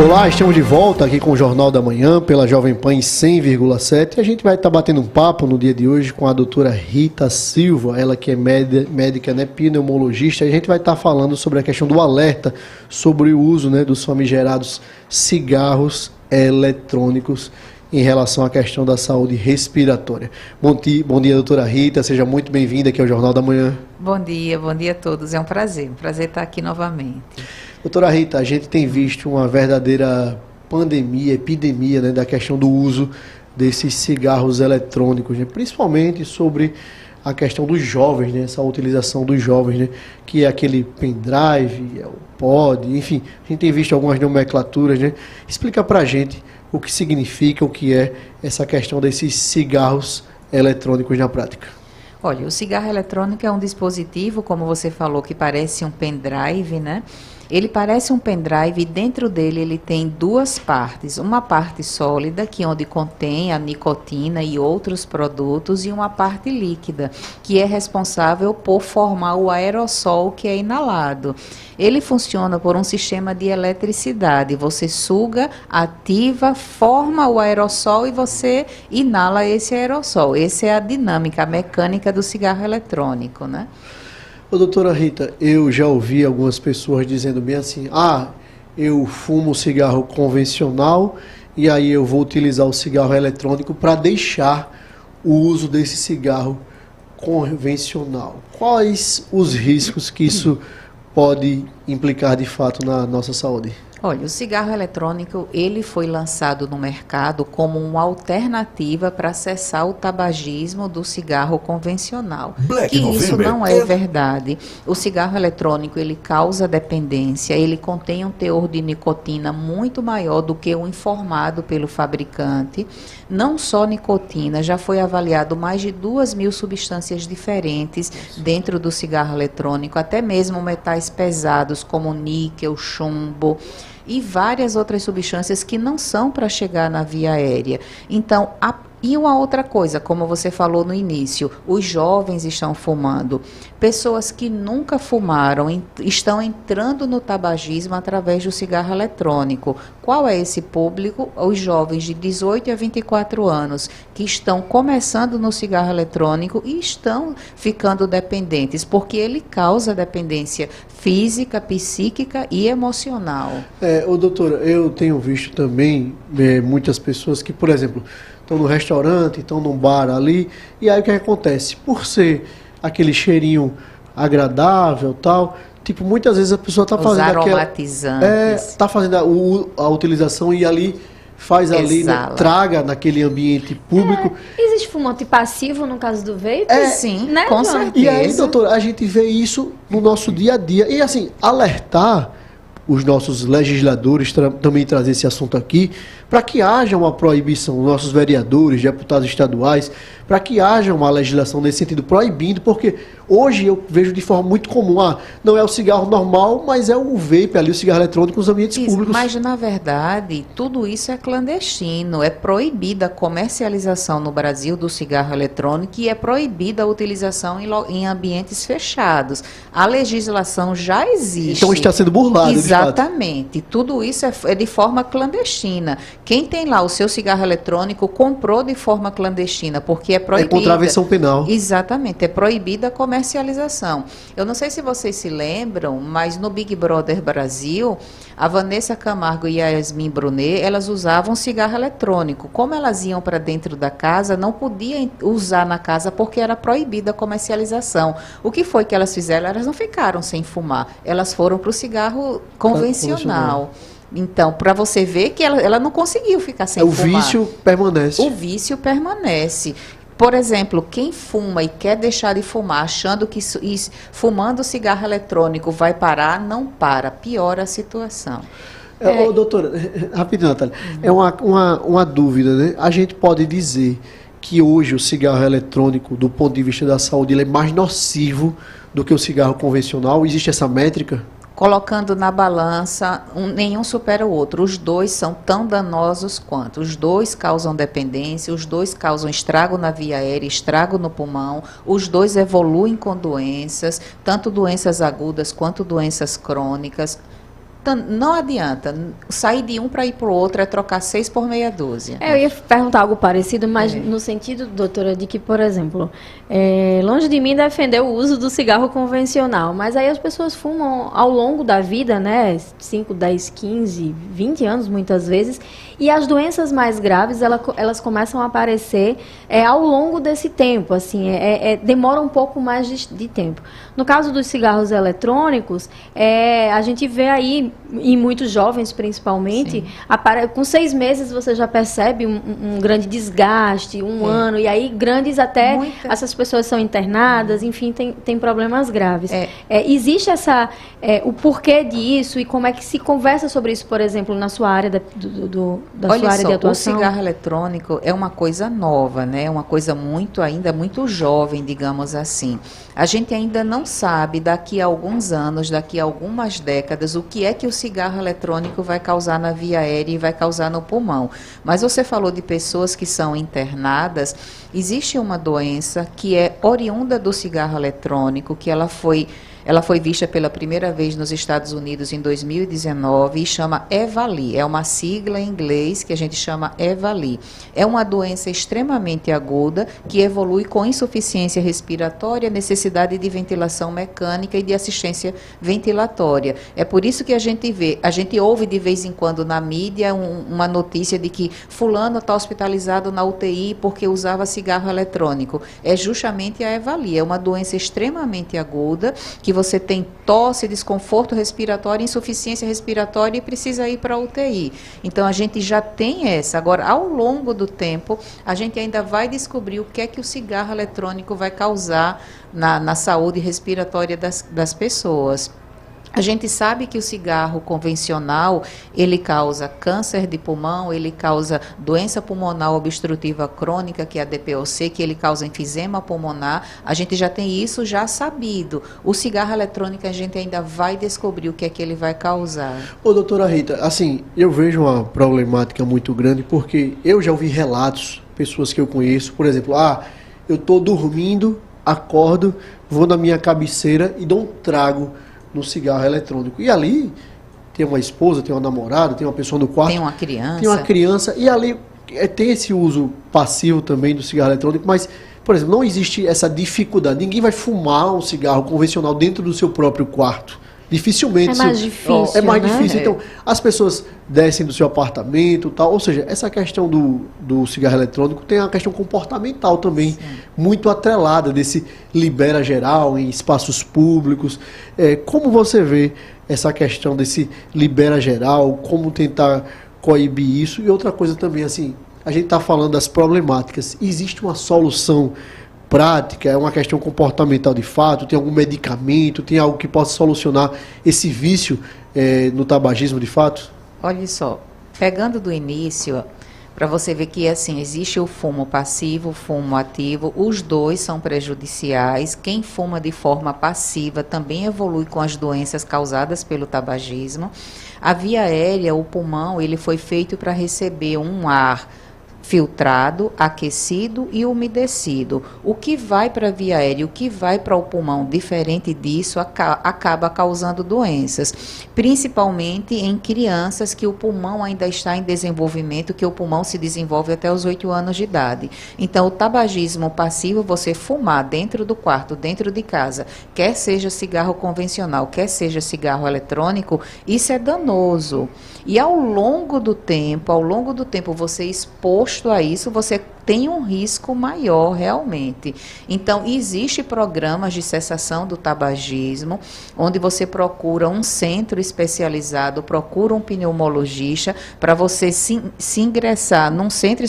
Olá, estamos de volta aqui com o Jornal da Manhã, pela Jovem Pan em 100,7. E a gente vai estar batendo um papo no dia de hoje com a doutora Rita Silva, ela que é médica, né, pneumologista. E a gente vai estar falando sobre a questão do alerta sobre o uso, né, dos famigerados cigarros eletrônicos em relação à questão da saúde respiratória. Bom dia, doutora Rita, seja muito bem-vinda aqui ao Jornal da Manhã. Bom dia a todos, é um prazer estar aqui novamente. Doutora Rita, a gente tem visto uma verdadeira pandemia, epidemia, né, da questão do uso desses cigarros eletrônicos, né, principalmente sobre a questão dos jovens, né, essa utilização dos jovens, né, que é aquele pendrive, é o pod, enfim, a gente tem visto algumas nomenclaturas, né. Explica pra gente o que significa, o que é essa questão desses cigarros eletrônicos na prática. Olha, o cigarro eletrônico é um dispositivo, como você falou, que parece um pendrive, né? Ele parece um pendrive e dentro dele ele tem duas partes. Uma parte sólida, que é onde contém a nicotina e outros produtos, e uma parte líquida, que é responsável por formar o aerossol que é inalado. Ele funciona por um sistema de eletricidade. Você suga, ativa, forma o aerossol e você inala esse aerossol. Essa é a dinâmica, a mecânica do cigarro eletrônico, né? Ô, doutora Rita, eu já ouvi algumas pessoas dizendo bem assim, eu fumo cigarro convencional e aí eu vou utilizar o cigarro eletrônico para deixar o uso desse cigarro convencional. Quais os riscos que isso pode implicar de fato na nossa saúde? Olha, o cigarro eletrônico, ele foi lançado no mercado como uma alternativa para cessar o tabagismo do cigarro convencional. Black que isso November. não é verdade. O cigarro eletrônico, ele causa dependência, ele contém um teor de nicotina muito maior do que o informado pelo fabricante. Não só nicotina, já foi avaliado mais de 2.000 substâncias diferentes dentro do cigarro eletrônico, até mesmo metais pesados como níquel, chumbo e várias outras substâncias que não são para chegar na via aérea. Então, e uma outra coisa, como você falou no início, os jovens estão fumando. Pessoas que nunca fumaram estão entrando no tabagismo através do cigarro eletrônico. Qual é esse público? Os jovens de 18 a 24 anos que estão começando no cigarro eletrônico e estão ficando dependentes, porque ele causa dependência física, psíquica e emocional. Doutora, eu tenho visto também muitas pessoas que, por exemplo, estão no restaurante, estão num bar ali, e aí o que acontece? Por ser aquele cheirinho agradável, tal, tipo, muitas vezes a pessoa está fazendo aromatizantes. Está fazendo a utilização e ali faz ali, né, traga naquele ambiente público. Existe fumante passivo no caso do vape? Sim, né, com João? certeza. E aí, doutora, a gente vê isso no nosso dia a dia. E assim, alertar os nossos legisladores, também trazer esse assunto aqui, para que haja uma proibição, nossos vereadores, deputados estaduais, para que haja uma legislação nesse sentido, proibindo, porque hoje eu vejo de forma muito comum, não é o cigarro normal, mas é o vape ali, o cigarro eletrônico nos ambientes públicos. Mas, na verdade, tudo isso é clandestino, é proibida a comercialização no Brasil do cigarro eletrônico e é proibida a utilização em ambientes fechados. A legislação já existe. Então está sendo burlado, Exatamente. Tudo isso é de forma clandestina. Quem tem lá o seu cigarro eletrônico comprou de forma clandestina, porque é proibida. É contravenção penal. Exatamente, é proibida a comercialização. Eu não sei se vocês se lembram, mas no Big Brother Brasil, a Vanessa Camargo e a Yasmin Brunet, elas usavam cigarro eletrônico. Como elas iam para dentro da casa, não podiam usar na casa porque era proibida a comercialização. O que foi que elas fizeram? Elas não ficaram sem fumar, elas foram para o cigarro convencional. Então, para você ver que ela não conseguiu ficar sem fumar. O vício permanece. O vício permanece. Por exemplo, quem fuma e quer deixar de fumar, achando que fumando cigarro eletrônico vai parar, não para, piora a situação. Doutora, rapidinho, Natália, é uma dúvida, né? A gente pode dizer que hoje o cigarro eletrônico, do ponto de vista da saúde, ele é mais nocivo do que o cigarro convencional? Existe essa métrica? Colocando na balança, nenhum supera o outro. Os dois são tão danosos quanto. Os dois causam dependência, os dois causam estrago na via aérea, estrago no pulmão. Os dois evoluem com doenças, tanto doenças agudas quanto doenças crônicas. não adianta. Sair de um para ir para o outro é trocar 6 por meia dúzia. Eu ia perguntar algo parecido, mas no sentido, doutora, de que, por exemplo, longe de mim defender o uso do cigarro convencional, mas aí as pessoas fumam ao longo da vida, né, 5, 10, 15, 20 anos muitas vezes, e as doenças mais graves, elas começam a aparecer ao longo desse tempo, assim, demora um pouco mais de tempo. No caso dos cigarros eletrônicos, a gente vê aí, em muitos jovens principalmente, com 6 meses você já percebe um grande desgaste, um ano, e aí grandes até, essas pessoas são internadas, enfim, tem problemas graves. Existe o porquê disso e como é que se conversa sobre isso, por exemplo, na sua área sua área de atuação? O cigarro eletrônico é uma coisa nova, né? É uma coisa ainda muito jovem, digamos assim. A gente ainda não sabe, daqui a alguns anos, daqui a algumas décadas, o que é que o cigarro eletrônico vai causar na via aérea e vai causar no pulmão. Mas você falou de pessoas que são internadas. Existe uma doença que é oriunda do cigarro eletrônico, que ela foi vista pela primeira vez nos Estados Unidos em 2019 e chama EVALI. É uma sigla em inglês que a gente chama EVALI. É uma doença extremamente aguda que evolui com insuficiência respiratória, necessidade de ventilação mecânica e de assistência ventilatória. É por isso que a gente ouve de vez em quando na mídia uma notícia de que fulano está hospitalizado na UTI porque usava cigarro eletrônico. É justamente a EVALI. É uma doença extremamente aguda que você tem tosse, desconforto respiratório, insuficiência respiratória e precisa ir para a UTI. Então, a gente já tem essa. Agora, ao longo do tempo, a gente ainda vai descobrir o que é que o cigarro eletrônico vai causar na saúde respiratória das pessoas. A gente sabe que o cigarro convencional, ele causa câncer de pulmão, ele causa doença pulmonar obstrutiva crônica, que é a DPOC, que ele causa enfisema pulmonar. A gente já tem isso já sabido. O cigarro eletrônico a gente ainda vai descobrir o que é que ele vai causar. Ô, doutora Rita, assim, eu vejo uma problemática muito grande, porque eu já ouvi relatos, pessoas que eu conheço, por exemplo, eu estou dormindo, acordo, vou na minha cabeceira e dou um trago no cigarro eletrônico. E ali tem uma esposa, tem uma namorada, tem uma pessoa no quarto. Tem uma criança. Tem uma criança. E ali tem esse uso passivo também do cigarro eletrônico, mas, por exemplo, não existe essa dificuldade. Ninguém vai fumar um cigarro convencional dentro do seu próprio quarto. Dificilmente. É mais difícil. É mais difícil. Então, as pessoas descem do seu apartamento, tal. Ou seja, essa questão do cigarro eletrônico tem uma questão comportamental também, muito atrelada desse libera geral em espaços públicos. Como você vê essa questão desse libera geral, como tentar coibir isso? E outra coisa também, assim, a gente está falando das problemáticas. Existe uma solução prática, é uma questão comportamental de fato, tem algum medicamento, tem algo que possa solucionar esse vício no tabagismo de fato? Olha só, pegando do início, para você ver que assim, existe o fumo passivo, o fumo ativo, os dois são prejudiciais. Quem fuma de forma passiva também evolui com as doenças causadas pelo tabagismo. A via aérea, o pulmão, ele foi feito para receber um ar filtrado, aquecido e umedecido. O que vai para a via aérea, o que vai para o pulmão, diferente disso, acaba causando doenças, principalmente em crianças que o pulmão ainda está em desenvolvimento, que o pulmão se desenvolve até os 8 anos de idade. Então, o tabagismo passivo, você fumar dentro do quarto, dentro de casa, quer seja cigarro convencional, quer seja cigarro eletrônico, isso é danoso. E ao longo do tempo, você exposto a isso, você tem um risco maior realmente. Então, existe programas de cessação do tabagismo, onde você procura um centro especializado, procura um pneumologista, para você se ingressar num centro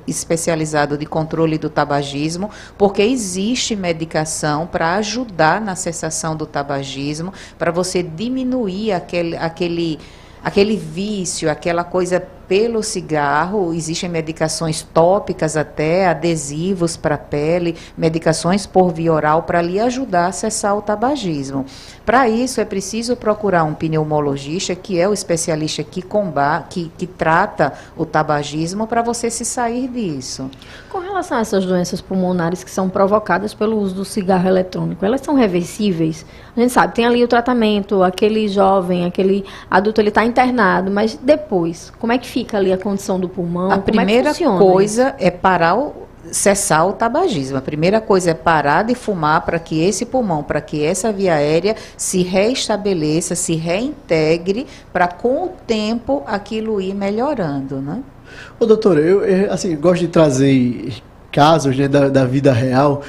especializado de controle do tabagismo, porque existe medicação para ajudar na cessação do tabagismo, para você diminuir aquele vício, aquela coisa pelo cigarro, existem medicações tópicas até, adesivos para a pele, medicações por via oral para lhe ajudar a cessar o tabagismo. Para isso é preciso procurar um pneumologista, que é o especialista que combate, que trata o tabagismo, para você se sair disso. Com relação a essas doenças pulmonares que são provocadas pelo uso do cigarro eletrônico, elas são reversíveis? A gente sabe, tem ali o tratamento, aquele jovem, aquele adulto, ele está internado, mas depois, como é que fica ali a condição do pulmão? A primeira coisa é cessar o tabagismo. A primeira coisa é parar de fumar para que esse pulmão, para que essa via aérea se reestabeleça, se reintegre, para com o tempo aquilo ir melhorando, né? Ô, doutora, eu assim, gosto de trazer casos, né, da vida real.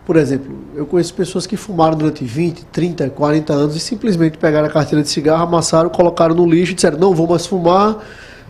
Por exemplo, eu conheço pessoas que fumaram durante 20, 30, 40 anos e simplesmente pegaram a carteira de cigarro, amassaram, colocaram no lixo e disseram, não vou mais fumar,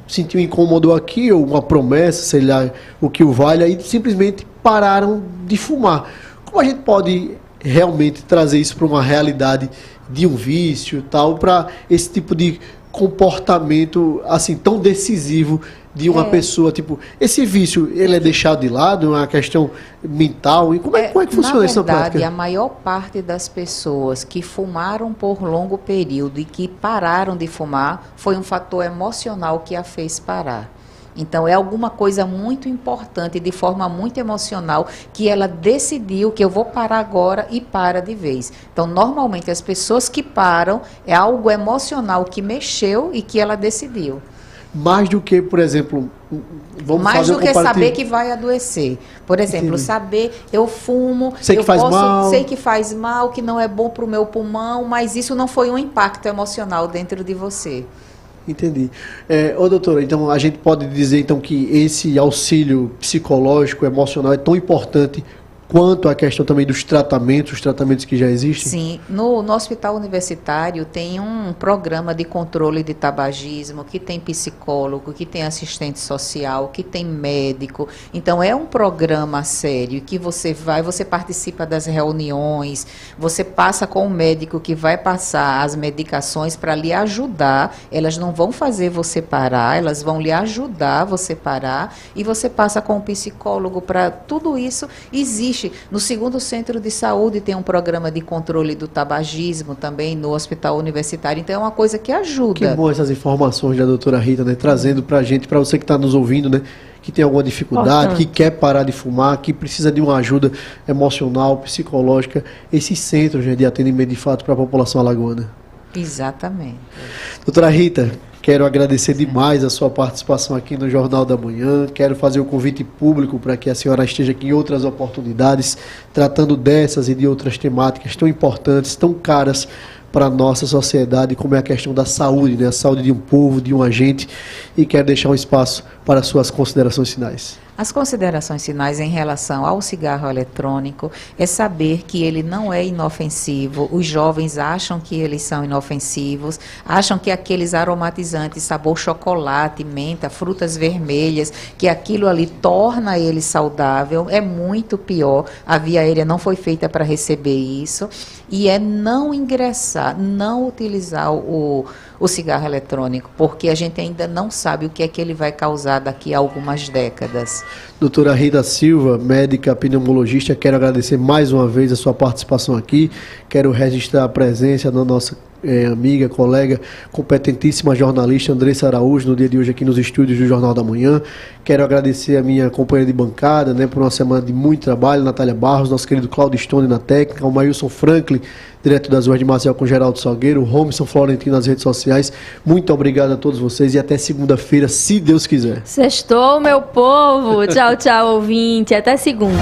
sentiu um incômodo aqui, ou uma promessa, sei lá, o que o vale, aí simplesmente pararam de fumar. Como a gente pode realmente trazer isso para uma realidade de um vício, tal, para esse tipo de comportamento assim tão decisivo de uma pessoa, tipo, esse vício, ele é deixado de lado, é uma questão mental, e como é que funciona isso na prática? Na verdade, a maior parte das pessoas que fumaram por longo período e que pararam de fumar, foi um fator emocional que a fez parar. Então, é alguma coisa muito importante, de forma muito emocional, que ela decidiu que eu vou parar agora e para de vez. Então, normalmente, as pessoas que param, é algo emocional que mexeu e que ela decidiu. Mais do que, por exemplo, vamos mais fazer do que saber que vai adoecer. Por exemplo, Entendi. Saber, eu fumo, sei que faz mal, que não é bom para o meu pulmão, mas isso não foi um impacto emocional dentro de você. Entendi. Ô, doutora, então a gente pode dizer então que esse auxílio psicológico, emocional é tão importante quanto a questão também dos tratamentos, os tratamentos que já existem? Sim, no hospital universitário tem um programa de controle de tabagismo, que tem psicólogo, que tem assistente social, que tem médico. Então é um programa sério que você participa das reuniões, você passa com o médico que vai passar as medicações para lhe ajudar. Elas não vão fazer você parar, elas vão lhe ajudar a você parar, e você passa com o psicólogo para tudo isso. Existe no 2º Centro de Saúde, tem um programa de controle do tabagismo também no hospital universitário. Então é uma coisa que ajuda. Que bom essas informações da doutora Rita, né, trazendo para a gente, para você que está nos ouvindo, né, que tem alguma dificuldade, que quer parar de fumar, que precisa de uma ajuda emocional, psicológica, esses centros, né, de atendimento de fato para a população alagoana. Exatamente. Doutora Rita, quero agradecer demais a sua participação aqui no Jornal da Manhã. Quero fazer o convite público para que a senhora esteja aqui em outras oportunidades, tratando dessas e de outras temáticas tão importantes, tão caras para a nossa sociedade, como é a questão da saúde, né? A saúde de um povo, de um agente. E quero deixar um espaço para suas considerações finais. As considerações finais em relação ao cigarro eletrônico é saber que ele não é inofensivo. Os jovens acham que eles são inofensivos, acham que aqueles aromatizantes, sabor chocolate, menta, frutas vermelhas, que aquilo ali torna ele saudável. É muito pior. A via aérea não foi feita para receber isso. E é não ingressar, não utilizar o cigarro eletrônico, porque a gente ainda não sabe o que é que ele vai causar daqui a algumas décadas. Doutora Rita Silva, médica pneumologista, quero agradecer mais uma vez a sua participação aqui. Quero registrar a presença da nossa amiga, colega, competentíssima jornalista Andressa Araújo, no dia de hoje aqui nos estúdios do Jornal da Manhã. Quero agradecer a minha companheira de bancada, né, por uma semana de muito trabalho, Natália Barros, nosso querido Claudio Stone na técnica, o Mailson Franklin, direto das ruas de Marcel com Geraldo Salgueiro, o Robson Florentino nas redes sociais. Muito obrigado a todos vocês e até segunda-feira, se Deus quiser. Sextou, meu povo. Tchau, tchau, ouvinte. Até segunda.